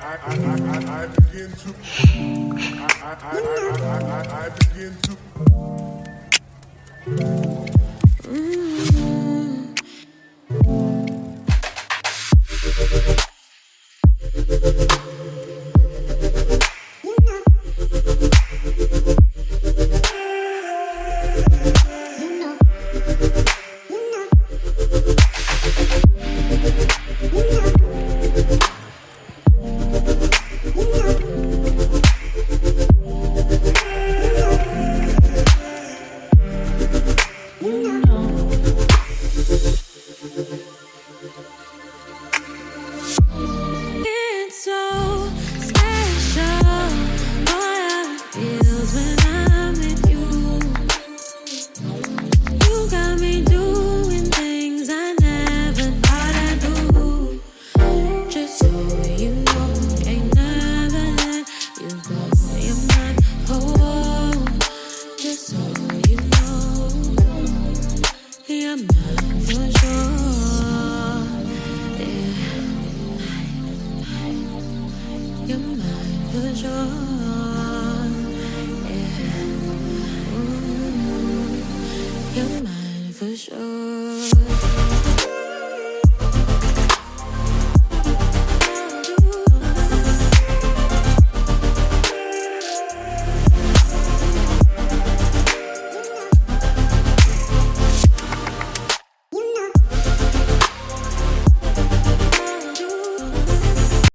I begin to I begin to It's so special. All it feels when I'm with you. You got me doing things I never thought I'd do. Just so you know, ain't never let you go. You're my whole. Just so you know, you're mine for sure. Yeah. You're mine for sure.